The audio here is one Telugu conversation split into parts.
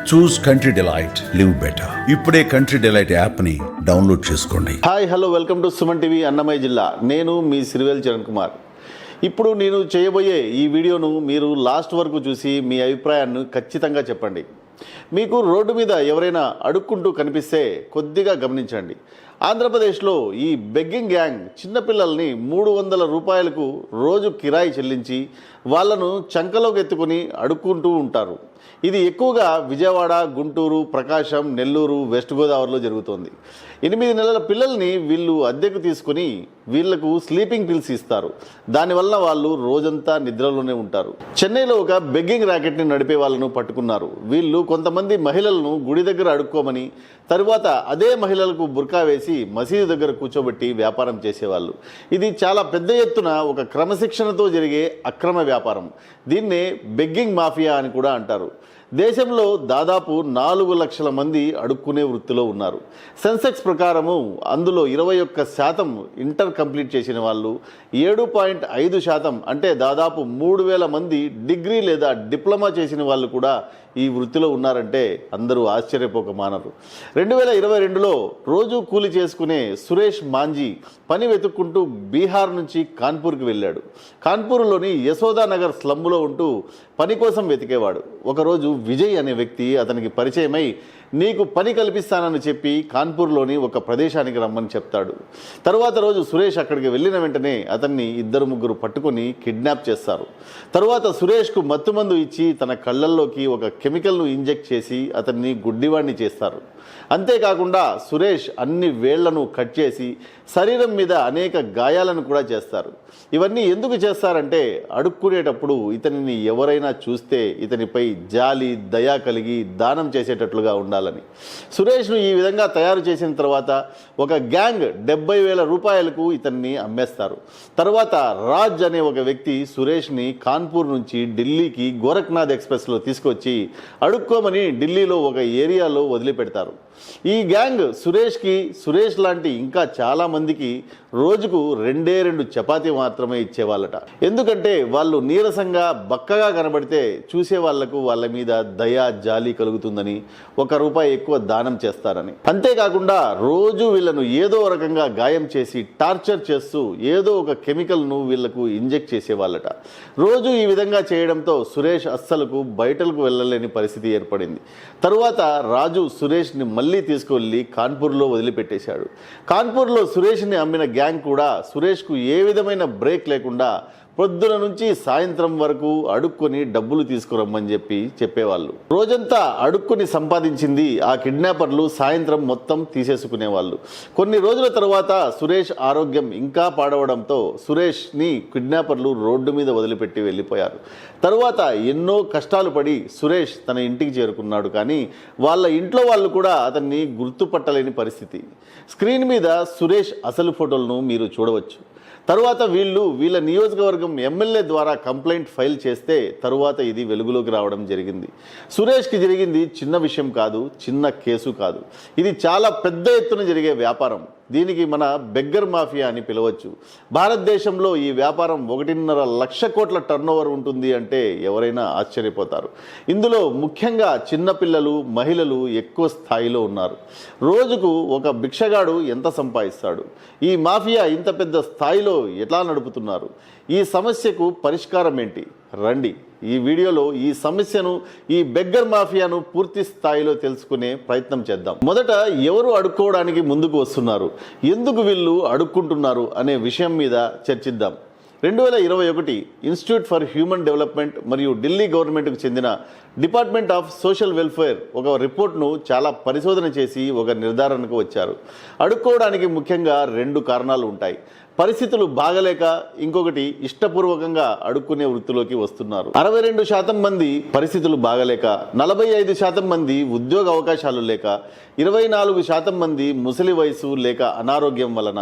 చూస్ కంట్రీ డిలైట్, లివ్ బెటర్. ఇప్పుడే కంట్రీ డిలైట్ యాప్ ని డౌన్లోడ్ చేసుకోండి. Hi hello, welcome to Suman TV Annamayya జిల్లా. నేను మీ సిరివేల్ చరణ్ కుమార్. ఇప్పుడు నేను చేయబోయే ఈ వీడియోను మీరు లాస్ట్ వరకు చూసి మీ అభిప్రాయాన్ని ఖచ్చితంగా చెప్పండి. మీకు రోడ్డు మీద ఎవరైనా అడుక్కుంటూ కనిపిస్తే కొద్దిగా గమనించండి. ఆంధ్రప్రదేశ్లో ఈ బెగ్గింగ్ గ్యాంగ్ చిన్నపిల్లల్ని 300 రూపాయలకు రోజు కిరాయి చెల్లించి వాళ్ళను చంకలోకి ఎత్తుకొని అడుక్కుంటూ ఉంటారు. ఇది ఎక్కువగా విజయవాడ, గుంటూరు, ప్రకాశం, నెల్లూరు, వెస్ట్ గోదావరిలో జరుగుతోంది. 8 నెలల పిల్లల్ని వీళ్ళు అద్దెకు తీసుకుని వీళ్లకు స్లీపింగ్ పిల్స్ ఇస్తారు. దానివల్ల వాళ్ళు రోజంతా నిద్రలోనే ఉంటారు. చెన్నైలో ఒక బెగ్గింగ్ ర్యాకెట్ని నడిపే వాళ్ళను పట్టుకున్నారు. వీళ్ళు కొంతమంది మహిళలను గుడి దగ్గర అడుక్కోమని, తరువాత అదే మహిళలకు బుర్కా వేసి మసీదు దగ్గర కూర్చోబెట్టి వ్యాపారం చేసేవాళ్ళు. ఇది చాలా పెద్ద ఎత్తున ఒక క్రమశిక్షణతో జరిగే అక్రమ వ్యాపారం. దీన్నే బెగ్గింగ్ మాఫియా అని కూడా అంటారు. దేశంలో దాదాపు 4 లక్షల మంది అడుక్కునే వృత్తిలో ఉన్నారు. సెన్సెక్స్ ప్రకారము అందులో 21% ఇంటర్ కంప్లీట్ చేసిన వాళ్ళు, 7.5% అంటే దాదాపు 3000 మంది డిగ్రీ లేదా డిప్లొమా చేసిన వాళ్ళు కూడా ఈ వృత్తిలో ఉన్నారంటే అందరూ ఆశ్చర్యపోక మానరు. 2022లో రోజు కూలి చేసుకునే సురేష్ మాంజీ పని వెతుక్కుంటూ బీహార్ నుంచి కాన్పూర్కి వెళ్ళాడు. కాన్పూర్లోని యశోదానగర్ స్లమ్లో ఉంటూ పని కోసం వెతికేవాడు. ఒకరోజు విజయ్ అనే వ్యక్తి అతనికి పరిచయమై నీకు పని కల్పిస్తానని చెప్పి కాన్పూర్లోని ఒక ప్రదేశానికి రమ్మని చెప్తాడు. తరువాత రోజు సురేష్ అక్కడికి వెళ్ళిన వెంటనే అతన్ని 2-3 పట్టుకొని కిడ్నాప్ చేస్తారు. తరువాత సురేష్కు మత్తుమందు ఇచ్చి తన కళ్ళల్లోకి ఒక కెమికల్ను ఇంజెక్ట్ చేసి అతన్ని గుడ్డివాణ్ణి చేస్తారు. అంతేకాకుండా సురేష్ అన్ని వేళ్లను కట్ చేసి శరీరం మీద అనేక గాయాలను కూడా చేస్తారు. ఇవన్నీ ఎందుకు చేస్తారంటే అడుక్కునేటప్పుడు ఇతనిని ఎవరైనా చూస్తే ఇతనిపై జాలి, దయ కలిగి దానం చేసేటట్లుగా ఉండాలని. సురేష్ను ఈ విధంగా తయారు చేసిన తర్వాత ఒక గ్యాంగ్ 70,000 రూపాయలకు ఇతన్ని అమ్మేస్తారు. తర్వాత రాజ్ అనే ఒక వ్యక్తి సురేష్ని కాన్పూర్ నుంచి ఢిల్లీకి గోరఖ్నాథ్ ఎక్స్ప్రెస్లో తీసుకొచ్చి అడుక్కోమని ఢిల్లీలో ఒక ఏరియాలో వదిలిపెడతారు. ఈ గ్యాంగ్ సురేష్ లాంటి ఇంకా చాలా మందికి రోజుకు 2 చపాతీ మాత్రమే ఇచ్చేవాళ్ళట. ఎందుకంటే వాళ్ళు నీరసంగా బక్కగా కనబడితే చూసే వాళ్లకు వాళ్ళ మీద దయ, జాలి కలుగుతుందని ₹1 ఎక్కువ దానం చేస్తారని. అంతేకాకుండా రోజు వీళ్ళను ఏదో రకంగా గాయం చేసి టార్చర్ చేస్తూ ఏదో ఒక కెమికల్ను వీళ్లకు ఇంజెక్ట్ చేసేవాళ్ళట. రోజు ఈ విధంగా చేయడంతో సురేష్ అస్సలకు బయటకు వెళ్ళలేని పరిస్థితి ఏర్పడింది. తరువాత రాజు సురేష్ని మళ్ళీ తీసుకువెళ్ళి కాన్పూర్లో వదిలిపెట్టేశాడు. కాన్పూర్లో సురేష్ని అమ్మిన గ్యాంగ్ కూడా సురేష్కు ఏ విధమైన బ్రేక్ లేకుండా పొద్దున నుంచి సాయంత్రం వరకు అడుక్కొని డబ్బులు తీసుకురమ్మని చెప్పేవాళ్ళు. రోజంతా అడుక్కొని సంపాదించింది ఆ కిడ్నాపర్లు సాయంత్రం మొత్తం తీసేసుకునేవాళ్ళు. కొన్ని రోజుల తర్వాత సురేష్ ఆరోగ్యం ఇంకా పాడవడంతో సురేష్ని కిడ్నాపర్లు రోడ్డు మీద వదిలిపెట్టి వెళ్ళిపోయారు. తరువాత ఎన్నో కష్టాలు పడి సురేష్ తన ఇంటికి చేరుకున్నాడు. కానీ వాళ్ళ ఇంట్లో వాళ్ళు కూడా అతన్ని గుర్తుపట్టలేని పరిస్థితి. స్క్రీన్ మీద సురేష్ అసలు ఫోటోలను మీరు చూడవచ్చు. తరువాత వీళ్ళ నియోజకవర్గం ఎమ్మెల్యే ద్వారా కంప్లైంట్ ఫైల్ చేస్తే తరువాత ఇది వెలుగులోకి రావడం జరిగింది. సురేష్కి జరిగింది చిన్న విషయం కాదు, చిన్న కేసు కాదు. ఇది చాలా పెద్ద ఎత్తున జరిగే వ్యాపారం. దీనికి మన బెగ్గర్ మాఫియా అని పిలవచ్చు. భారతదేశంలో ఈ వ్యాపారం 1.5 లక్ష కోట్ల టర్నోవర్ ఉంటుంది అంటే ఎవరైనా ఆశ్చర్యపోతారు. ఇందులో ముఖ్యంగా చిన్నపిల్లలు, మహిళలు ఎక్కువ స్థాయిలో ఉన్నారు. రోజుకు ఒక భిక్షగాడు ఎంత సంపాదిస్తాడు? ఈ మాఫియా ఇంత పెద్ద స్థాయిలో ఎట్లా నడుపుతున్నారు? ఈ సమస్యకు పరిష్కారం ఏంటి? రండి ఈ వీడియోలో ఈ సమస్యను, ఈ బెగ్గర్ మాఫియాను పూర్తి స్థాయిలో తెలుసుకునే ప్రయత్నం చేద్దాం. మొదట ఎవరు అడుక్కోవడానికి ముందుకు వస్తున్నారు, ఎందుకు వీళ్ళు అడుక్కుంటున్నారు అనే విషయం మీద చర్చిద్దాం. 2021 ఇన్స్టిట్యూట్ ఫర్ హ్యూమన్ డెవలప్మెంట్ మరియు ఢిల్లీ గవర్నమెంట్కు చెందిన డిపార్ట్మెంట్ ఆఫ్ సోషల్ వెల్ఫేర్ ఒక రిపోర్ట్ను చాలా పరిశోధన చేసి ఒక నిర్ధారణకు వచ్చారు. అడుక్కోవడానికి ముఖ్యంగా 2 కారణాలు ఉంటాయి. పరిస్థితులు బాగలేక, ఇంకొకటి ఇష్టపూర్వకంగా అడుక్కునే వృత్తిలోకి వస్తున్నారు. 62% మంది పరిస్థితులు బాగలేక, 45% మంది ఉద్యోగ అవకాశాలు లేక, 24% మంది ముసలి వయసు లేక అనారోగ్యం వలన,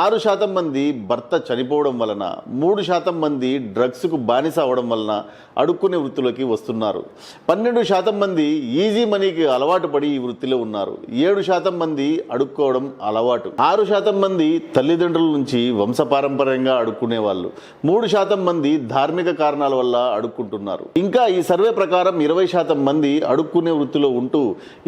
6% మంది భర్త చనిపోవడం వలన, 3% మంది డ్రగ్స్కు బానిస అవడం వలన అడుక్కునే వృత్తిలోకి వస్తున్నారు. 12% మంది ఈజీ మనీకి అలవాటు పడి ఈ వృత్తిలో ఉన్నారు. 7% మంది అడుక్కోవడం అలవాటు. 6% మంది తల్లిదండ్రుల నుంచి వంశపారంపర్యంగా అడుక్కునే వాళ్ళు. 3% మంది ధార్మిక కారణాల వల్ల అడుక్కుంటున్నారు. ఇంకా ఈ సర్వే ప్రకారం 20% మంది అడుక్కునే వృత్తిలో ఉంటూ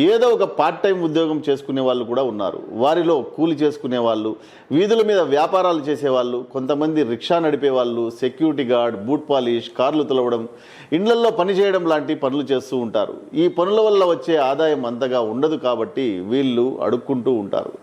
ఏదో ఒక పార్ట్ టైం ఉద్యోగం చేసుకునే వాళ్ళు కూడా ఉన్నారు. వారిలో కూలి చేసుకునే వాళ్ళు, వీధుల మీద వ్యాపారాలు చేసేవాళ్ళు, కొంతమంది రిక్షా నడిపే వాళ్ళు, సెక్యూరిటీ గార్డ్, బూట్ పాలిష్, కార్లు తులవడం, ఇండ్లల్లో పని చేయడం లాంటి పనులు చేస్తూ ఉంటారు. ఈ పనుల వల్ల వచ్చే ఆదాయం అంతగా ఉండదు కాబట్టి వీళ్ళు అడుక్కుంటూ ఉంటారు.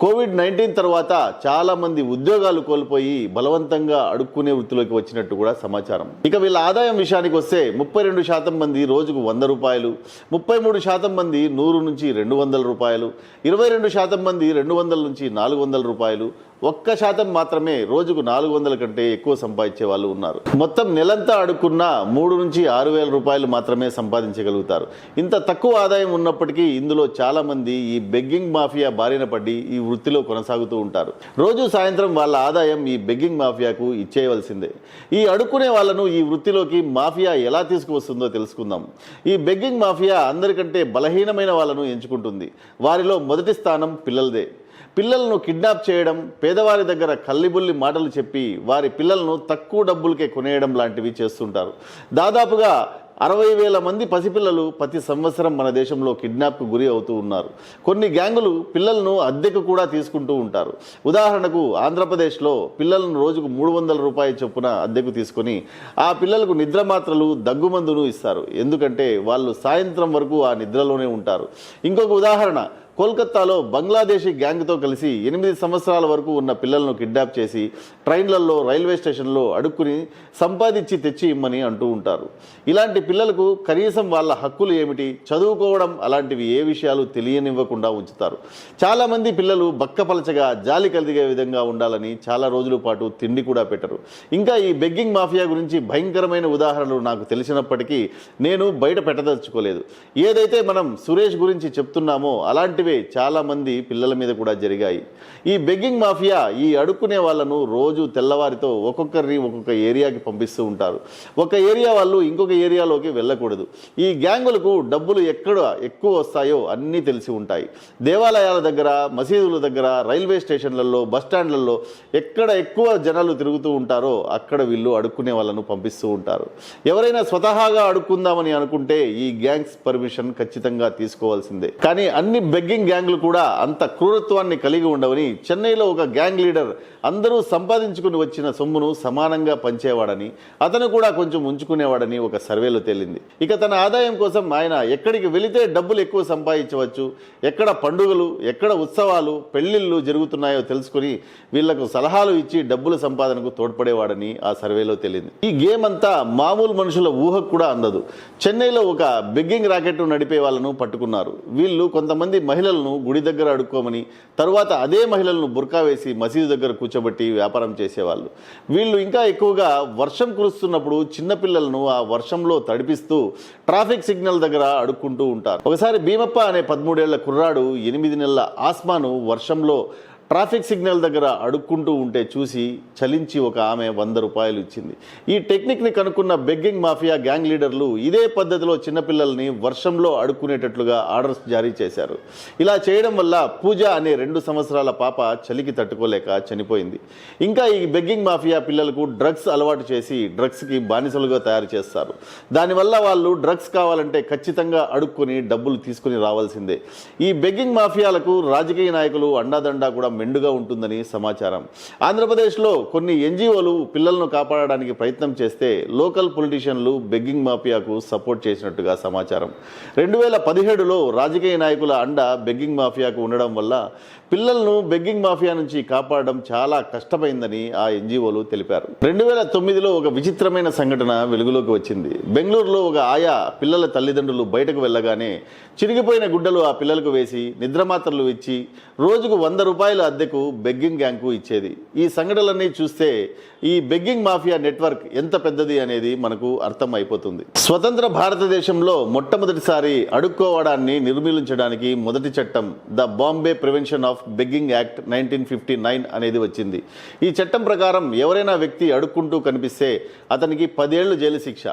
కోవిడ్-19 తర్వాత చాలా మంది ఉద్యోగాలు కోల్పోయి బలవంతంగా అడుక్కునే వృత్తిలోకి వచ్చినట్టు కూడా సమాచారం. ఇక వీళ్ళ ఆదాయం విషయానికి వస్తే 32% మంది రోజుకు 100 రూపాయలు, 33% మంది 100 నుంచి 200 రూపాయలు, 22% మంది 200 నుంచి 400 రూపాయలు, 1% మాత్రమే రోజుకు 400 కంటే ఎక్కువ సంపాదించే వాళ్ళు ఉన్నారు. మొత్తం నెలంతా అడుక్కున్న 3 నుంచి 6,000 రూపాయలు మాత్రమే సంపాదించగలుగుతారు. ఇంత తక్కువ ఆదాయం ఉన్నప్పటికీ ఇందులో చాలా మంది ఈ బెగ్గింగ్ మాఫియా బారిన పడి ఈ వృత్తిలో కొనసాగుతూ ఉంటారు. రోజు సాయంత్రం వాళ్ళ ఆదాయం ఈ బెగ్గింగ్ మాఫియాకు ఇచ్చేయవలసిందే. ఈ అడుక్కునే వాళ్ళను ఈ వృత్తిలోకి మాఫియా ఎలా తీసుకువస్తుందో తెలుసుకుందాం. ఈ బెగ్గింగ్ మాఫియా అందరికంటే బలహీనమైన వాళ్ళను ఎంచుకుంటుంది. వారిలో మొదటి స్థానం పిల్లలదే. పిల్లలను కిడ్నాప్ చేయడం, పేదవారి దగ్గర కల్లిబుల్లి మాటలు చెప్పి వారి పిల్లలను తక్కువ డబ్బులకే కొనేయడం లాంటివి చేస్తుంటారు. దాదాపుగా 60,000 మంది పసిపిల్లలు ప్రతి సంవత్సరం మన దేశంలో కిడ్నాప్కు గురి అవుతూ ఉన్నారు. కొన్ని గ్యాంగులు పిల్లలను అద్దెకు కూడా తీసుకుంటూ ఉంటారు. ఉదాహరణకు ఆంధ్రప్రదేశ్లో పిల్లలను రోజుకు 300 రూపాయల చొప్పున అద్దెకు తీసుకొని ఆ పిల్లలకు నిద్ర మాత్రలు, దగ్గుమందును ఇస్తారు. ఎందుకంటే వాళ్ళు సాయంత్రం వరకు ఆ నిద్రలోనే ఉంటారు. ఇంకొక ఉదాహరణ, కోల్కతాలో బంగ్లాదేశీ గ్యాంగ్తో కలిసి 8 సంవత్సరాల వరకు ఉన్న పిల్లలను కిడ్నాప్ చేసి ట్రైన్లలో, రైల్వే స్టేషన్లో అడుక్కుని సంపాదించి తెచ్చి ఇమ్మని అంటూ ఉంటారు. ఇలాంటి పిల్లలకు కనీసం వాళ్ళ హక్కులు ఏమిటి, చదువుకోవడం అలాంటివి ఏ విషయాలు తెలియనివ్వకుండా ఉంచుతారు. చాలామంది పిల్లలు బక్కపలచగా, జాలి కలిగే విధంగా ఉండాలని చాలా రోజుల పాటు తిండి కూడా పెట్టరు. ఇంకా ఈ బెగ్గింగ్ మాఫియా గురించి భయంకరమైన ఉదాహరణలు నాకు తెలిసినప్పటికీ నేను బయట పెట్టదలుచుకోలేదు. ఏదైతే మనం సురేష్ గురించి చెప్తున్నామో అలాంటివి చాలా మంది పిల్లల మీద కూడా జరిగాయి. ఈ బెగ్గింగ్ మాఫియా ఈ అడుక్కునే వాళ్ళను రోజు తెల్లవారితో ఒక్కొక్కరిని ఒక్కొక్క ఏరియాకి పంపిస్తూ ఉంటారు. ఒక ఏరియా వాళ్ళు ఇంకొక ఏరియాలోకి వెళ్ళకూడదు. ఈ గ్యాంగులకు డబ్బులు ఎక్కడ ఎక్కువ వస్తాయో అన్నీ తెలిసి ఉంటాయి. దేవాలయాల దగ్గర, మసీదుల దగ్గర, రైల్వే స్టేషన్లలో, బస్టాండ్లలో ఎక్కడ ఎక్కువ జనాలు తిరుగుతూ ఉంటారో అక్కడ వీళ్ళు అడుక్కునే వాళ్ళను పంపిస్తూ ఉంటారు. ఎవరైనా స్వతహాగా అడుక్కుందామని అనుకుంటే ఈ గ్యాంగ్స్ పర్మిషన్ ఖచ్చితంగా తీసుకోవాల్సిందే. కానీ అన్ని బెగ్గింగ్ గ్యాంగ్లు కూడా అంత క్రూరత్వాన్ని కలిగి ఉండవని చెన్నైలో ఒక గ్యాంగ్ లీడర్ అందరూ సంపాదించుకుని వచ్చిన సొమ్మును సమానంగా పంచేవాడని, అతను కూడా కొంచెం ఉంచుకునేవాడని ఒక సర్వేలో తేలింది. ఇక తన ఆదాయం కోసం ఆయన ఎక్కడికి వెళితే డబ్బులు ఎక్కువ సంపాదించవచ్చు, ఎక్కడ పండుగలు, ఎక్కడ ఉత్సవాలు, పెళ్లిళ్ళు జరుగుతున్నాయో తెలుసుకుని వీళ్లకు సలహాలు ఇచ్చి డబ్బుల సంపాదనకు తోడ్పడేవాడని ఆ సర్వేలో తేలింది. ఈ గేమ్ అంతా మామూలు మనుషుల ఊహకు కూడా అందదు. చెన్నైలో ఒక బెగ్గింగ్ రాకెట్ నడిపే వాళ్ళను పట్టుకున్నారు. వీళ్ళు కొంతమంది మహిళలను గుడి దగ్గర అడుక్కోమని, తరువాత అదే మహిళలను బుర్కా వేసి మసీదు దగ్గర కూర్చోబెట్టి వ్యాపారం చేసేవాళ్ళు. వీళ్ళు ఇంకా ఎక్కువగా వర్షం కురుస్తున్నప్పుడు చిన్నపిల్లలను ఆ వర్షంలో తడిపిస్తూ ట్రాఫిక్ సిగ్నల్ దగ్గర అడుక్కుంటూ ఉంటారు. ఒకసారి భీమప్ప అనే 13 ఏళ్ల కుర్రాడు 8 నెలల ఆస్మాను వర్షంలో ట్రాఫిక్ సిగ్నల్ దగ్గర అడుక్కుంటూ ఉంటే చూసి చలించి ఒక ఆమె 100 రూపాయలు ఇచ్చింది. ఈ టెక్నిక్ని కనుక్కున్న బెగ్గింగ్ మాఫియా గ్యాంగ్ లీడర్లు ఇదే పద్ధతిలో చిన్నపిల్లల్ని వర్షంలో అడుక్కునేటట్లుగా ఆర్డర్స్ జారీ చేశారు. ఇలా చేయడం వల్ల పూజ అనే 2 సంవత్సరాల పాప చలికి తట్టుకోలేక చనిపోయింది. ఇంకా ఈ బెగ్గింగ్ మాఫియా పిల్లలకు డ్రగ్స్ అలవాటు చేసి డ్రగ్స్కి బానిసలుగా తయారు చేస్తారు. దానివల్ల వాళ్ళు డ్రగ్స్ కావాలంటే ఖచ్చితంగా అడుక్కుని డబ్బులు తీసుకుని రావాల్సిందే. ఈ బెగ్గింగ్ మాఫియాలకు రాజకీయ నాయకులు అండాదండా కూడా మెండుగా ఉంటుందని సమాచారం. ఆంధ్రప్రదేశ్లో కొన్ని ఎన్జిఓలు పిల్లలను కాపాడడానికి ప్రయత్నం చేస్తే లోకల్ పొలిటీషియన్లు బెగ్గింగ్ మాఫియాకు సపోర్ట్ చేసినట్టుగా సమాచారం. 2017లో రాజకీయ నాయకుల అండ బెగ్గింగ్ మాఫియాకు ఉండడం వల్ల పిల్లలను బెగ్గింగ్ మాఫియా నుంచి కాపాడడం చాలా కష్టమైందని ఆ ఎన్జిఓలు తెలిపారు. 2009లో ఒక విచిత్రమైన సంఘటన వెలుగులోకి వచ్చింది. బెంగళూరులో ఒక ఆయా పిల్లల తల్లిదండ్రులు బయటకు వెళ్ళగానే చిరిగిపోయిన గుడ్డలు ఆ పిల్లలకు వేసి నిద్రమాత్రలు ఇచ్చి రోజుకు 100 రూపాయల అద్దెకు బెగ్గింగ్ గ్యాంగ్కు ఇచ్చేది. ఈ సంఘటనలన్నీ చూస్తే ఈ బెగ్గింగ్ మాఫియా నెట్వర్క్ ఎంత పెద్దది అనేది మనకు అర్థం అయిపోతుంది. స్వతంత్ర భారతదేశంలో మొట్టమొదటిసారి అడుక్కోవడాన్ని నిర్మూలించడానికి మొదటి చట్టం the Bombay prevention of begging act 1959 అనేది వచ్చింది. ఈ చట్టం ప్రకారం ఎవరైనా వ్యక్తి అడుక్కుంటూ కనిపిస్తే అతనికి 10 ఏళ్లు జైలు శిక్ష,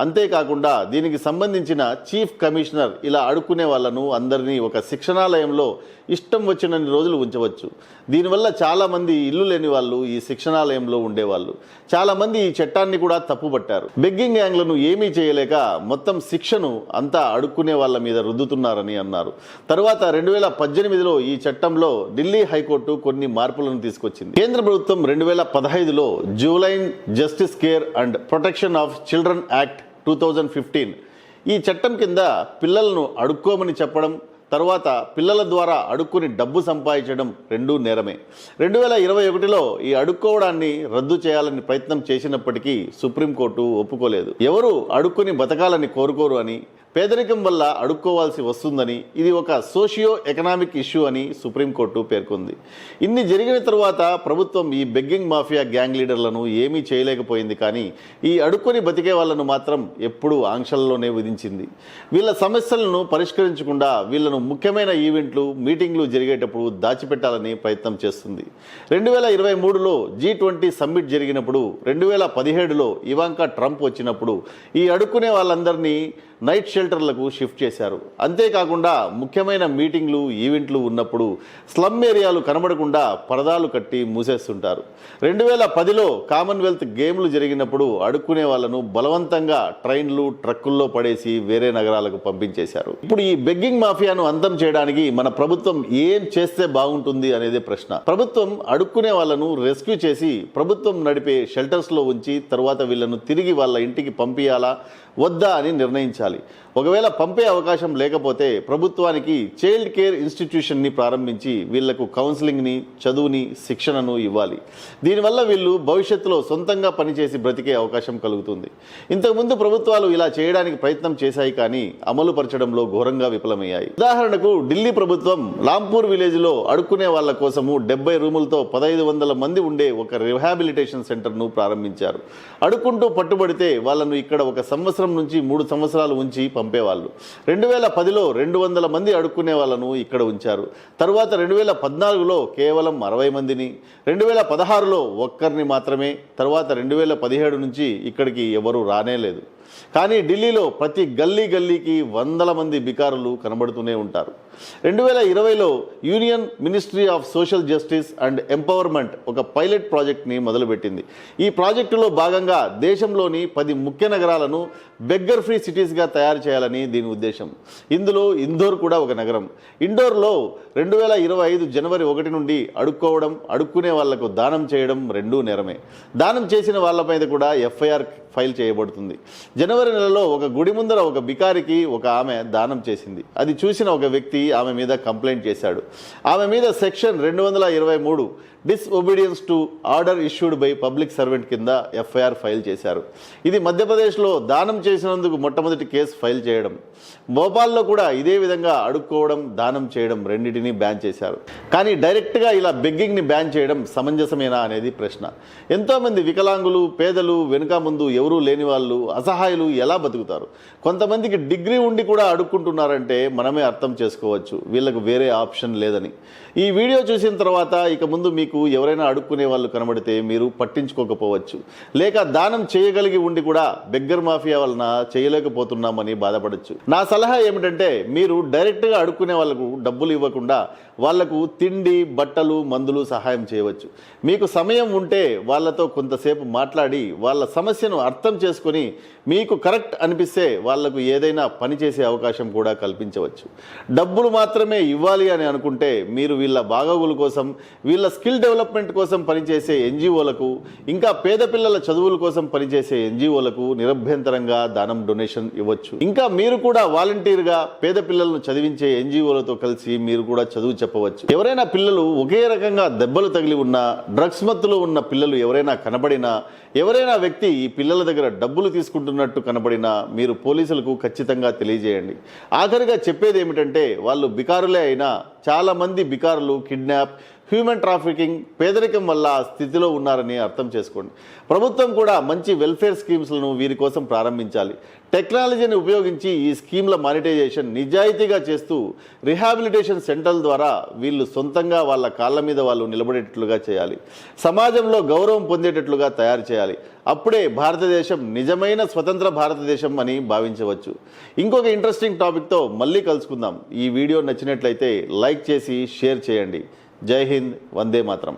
అంతేకాకుండా దీనికి సంబంధించిన చీఫ్ కమిషనర్ ఇలా అడుక్కునే వాళ్ళను అందరినీ ఒక శిక్షణాలయంలో ఇష్టం వచ్చినన్ని రోజులు ఉంచవచ్చు. దీనివల్ల చాలామంది ఇల్లు లేని వాళ్ళు ఈ శిక్షణాలయంలో ఉండేవాళ్ళు. చాలామంది ఈ చట్టాన్ని కూడా తప్పుపట్టారు. బెగ్గింగ్ గ్యాంగ్లను ఏమీ చేయలేక మొత్తం శిక్షను అంతా అడుక్కునే వాళ్ళ మీద రుద్దుతున్నారని అన్నారు. తర్వాత 2018లో ఈ చట్టంలో ఢిల్లీ హైకోర్టు కొన్ని మార్పులను తీసుకొచ్చింది. కేంద్ర ప్రభుత్వం 2015లో juvenile justice care and protection of children act 2015 ఈ చట్టం కింద పిల్లలను అడుక్కోమని చెప్పడం, తర్వాత పిల్లల ద్వారా అడుక్కుని డబ్బు సంపాదించడం రెండూ నేరమే. 2021లో ఈ అడుక్కోవడాన్ని రద్దు చేయాలని ప్రయత్నం చేసినప్పటికీ సుప్రీంకోర్టు ఒప్పుకోలేదు. ఎవరు అడుక్కుని బతకాలని కోరుకోరు అని, పేదరికం వల్ల అడుక్కోవాల్సి వస్తుందని, ఇది ఒక సోషియో ఎకనామిక్ ఇష్యూ అని సుప్రీంకోర్టు పేర్కొంది. ఇన్ని జరిగిన తరువాత ప్రభుత్వం ఈ బెగ్గింగ్ మాఫియా గ్యాంగ్ లీడర్లను ఏమీ చేయలేకపోయింది. కానీ ఈ అడుక్కొని బతికే వాళ్ళను మాత్రం ఎప్పుడూ ఆంక్షల్లోనే విధించింది. వీళ్ళ సమస్యలను పరిష్కరించకుండా వీళ్ళను ముఖ్యమైన ఈవెంట్లు, మీటింగ్లు జరిగేటప్పుడు దాచిపెట్టాలని ప్రయత్నం చేస్తుంది. 2023లో G20 సమ్మిట్ జరిగినప్పుడు, 2017లో ఇవాంకా ట్రంప్ వచ్చినప్పుడు ఈ అడుక్కునే వాళ్ళందరినీ నైట్ షెల్టర్లకు షిఫ్ట్ చేశారు. అంతేకాకుండా ముఖ్యమైన మీటింగ్లు, ఈవెంట్లు ఉన్నప్పుడు స్లమ్ ఏరియాలు కనబడకుండా పరదాలు కట్టి మూసేస్తుంటారు. 2010లో కామన్వెల్త్ గేమ్లు జరిగినప్పుడు అడుక్కునే వాళ్ళను బలవంతంగా ట్రైన్లు, ట్రక్కుల్లో పడేసి వేరే నగరాలకు పంపించేశారు. ఇప్పుడు ఈ బెగ్గింగ్ మాఫియాను అంతం చేయడానికి మన ప్రభుత్వం ఏం చేస్తే బాగుంటుంది అనేది ప్రశ్న. ప్రభుత్వం అడుక్కునే వాళ్ళను రెస్క్యూ చేసి ప్రభుత్వం నడిపే షెల్టర్స్లో ఉంచి తర్వాత వీళ్ళను తిరిగి వాళ్ళ ఇంటికి పంపించాలా వద్దా అని నిర్ణయించాలి. ఒకవేళ పంపే అవకాశం లేకపోతే ప్రభుత్వానికి చైల్డ్ కేర్ ఇన్స్టిట్యూషన్ని ప్రారంభించి వీళ్లకు కౌన్సిలింగ్ని, చదువుని, శిక్షణను ఇవ్వాలి. దీనివల్ల వీళ్ళు భవిష్యత్తులో సొంతంగా పనిచేసి బ్రతికే అవకాశం కలుగుతుంది. ఇంతకుముందు ప్రభుత్వాలు ఇలా చేయడానికి ప్రయత్నం చేశాయి, కానీ అమలు పరచడంలో ఘోరంగా విఫలమయ్యాయి. ఉదాహరణకు ఢిల్లీ ప్రభుత్వం లాంపూర్ విలేజ్లో అడుక్కునే వాళ్ళ కోసము 70 రూములతో 1500 మంది ఉండే ఒక రిహాబిలిటేషన్ సెంటర్ను ప్రారంభించారు. అడుక్కుంటూ పట్టుబడితే వాళ్ళను ఇక్కడ 1 సంవత్సరం నుంచి 3 సంవత్సరాలు ఉంచి పంపేవాళ్ళు. 2010లో 200 మంది అడుక్కునే వాళ్ళను ఇక్కడ ఉంచారు. తర్వాత 2014లో కేవలం 60 మందిని, 2016లో ఒక్కరిని మాత్రమే, తర్వాత 2017 నుంచి ఇక్కడికి ఎవరు రానేలేదు. కానీ ఢిల్లీలో ప్రతి గల్లీకి వందల మంది బికారులు కనబడుతూనే ఉంటారు. 2020లో union ministry of social justice and empowerment ఒక పైలట్ ప్రాజెక్ట్ని మొదలుపెట్టింది. ఈ ప్రాజెక్టులో భాగంగా దేశంలోని 10 ముఖ్య నగరాలను బెగ్గర్ ఫ్రీ సిటీస్గా తయారు చేయాలని దీని ఉద్దేశం. ఇందులో ఇందోర్ కూడా ఒక నగరం. ఇండోర్లో 2025 జనవరి 1 నుండి అడుక్కోవడం, అడుక్కునే వాళ్లకు దానం చేయడం రెండూ నేరమే. దానం చేసిన వాళ్ళ మీద కూడా FIR ఫైల్ చేయబడుతుంది. జనవరి నెలలో ఒక గుడి ముందర ఒక బికారికి ఒక ఆమె దానం చేసింది. అది చూసిన ఒక వ్యక్తి ఆమె మీద కంప్లైంట్ చేశాడు. ఆమె మీద section 223 disobedience to order issued by public servant కింద FIR ఫైల్ చేశారు. ఇది మధ్యప్రదేశ్లో దానం చేసినందుకు మొట్టమొదటి కేసు ఫైల్ చేయడం. భోపాల్లో కూడా ఇదే విధంగా అడుక్కోవడం, దానం చేయడం రెండింటినీ బ్యాన్ చేశారు. కానీ డైరెక్ట్గా ఇలా బెగ్గింగ్ని బ్యాన్ చేయడం సమంజసమేనా అనేది ప్రశ్న. ఎంతోమంది వికలాంగులు, పేదలు, వెనుక ముందు ఎవరూ లేని వాళ్ళు, అసహాయులు ఎలా బతుకుతారు? కొంతమందికి డిగ్రీ ఉండి కూడా అడుక్కుంటున్నారంటే మనమే అర్థం చేసుకోవచ్చు వీళ్ళకు వేరే ఆప్షన్ లేదని. ఈ వీడియో చూసిన తర్వాత ఇక ముందు మీకు ఎవరైనా అడుక్కునే వాళ్ళు కనబడితే మీరు పట్టించుకోకపోవచ్చు, లేక దానం చేయగలిగి ఉండి కూడా బెగ్గర్ మాఫియా వలన చేయలేకపోతున్నామని బాధపడచ్చు. నా సలహా ఏమిటంటే మీరు డైరెక్ట్గా అడుక్కునే వాళ్ళకు డబ్బులు ఇవ్వకుండా వాళ్లకు తిండి, బట్టలు, మందులు సహాయం చేయవచ్చు. మీకు సమయం ఉంటే వాళ్ళతో కొంతసేపు మాట్లాడి వాళ్ళ సమస్యను అర్థం చేసుకొని మీకు కరెక్ట్ అనిపిస్తే వాళ్లకు ఏదైనా పని చేసే అవకాశం కూడా కల్పించవచ్చు. డబ్బులు మాత్రమే ఇవ్వాలి అని అనుకుంటే మీరు వీళ్ళ బాగోగుల కోసం, వీళ్ళ స్కిల్ డెవలప్మెంట్ కోసం పనిచేసే NGOలకు, ఇంకా పేద పిల్లల చదువుల కోసం పనిచేసే NGOలకు నిరభ్యంతరంగా దానం, డొనేషన్ ఇవ్వచ్చు. ఇంకా మీరు కూడా వాలంటీర్గా పేద పిల్లలను చదివించే NGOలతో కలిసి మీరు కూడా చదువు చెప్పవచ్చు. ఎవరైనా పిల్లలు ఒకే రకంగా దెబ్బలు తగిలి ఉన్నా, డ్రగ్స్ మత్తులో ఉన్న పిల్లలు ఎవరైనా కనబడినా, ఎవరైనా వ్యక్తి ఈ పిల్లల దగ్గర డబ్బులు తీసుకుంటున్నట్టు కనబడినా మీరు పోలీసులకు ఖచ్చితంగా తెలియజేయండి. ఆఖరిగా చెప్పేది ఏమిటంటే వాళ్ళు బికారులే అయినా చాలామంది బికారులు కిడ్నాప్, హ్యూమన్ ట్రాఫికింగ్, పేదరికం వల్ల ఆ స్థితిలో ఉన్నారని అర్థం చేసుకోండి. ప్రభుత్వం కూడా మంచి వెల్ఫేర్ స్కీమ్స్లను వీరి కోసం ప్రారంభించాలి. టెక్నాలజీని ఉపయోగించి ఈ స్కీమ్ల మానిటైజేషన్ నిజాయితీగా చేస్తూ రిహాబిలిటేషన్ సెంటర్ల ద్వారా వీళ్ళు సొంతంగా వాళ్ళ కాళ్ళ మీద వాళ్ళు నిలబడేటట్లుగా చేయాలి. సమాజంలో గౌరవం పొందేటట్లుగా తయారు చేయాలి. అప్పుడే భారతదేశం నిజమైన స్వతంత్ర భారతదేశం అని భావించవచ్చు. ఇంకొక ఇంట్రెస్టింగ్ టాపిక్తో మళ్ళీ కలుసుకుందాం. ఈ వీడియో నచ్చినట్లయితే లైక్ చేసి షేర్ చేయండి. జై హింద్, వందే మాతరం.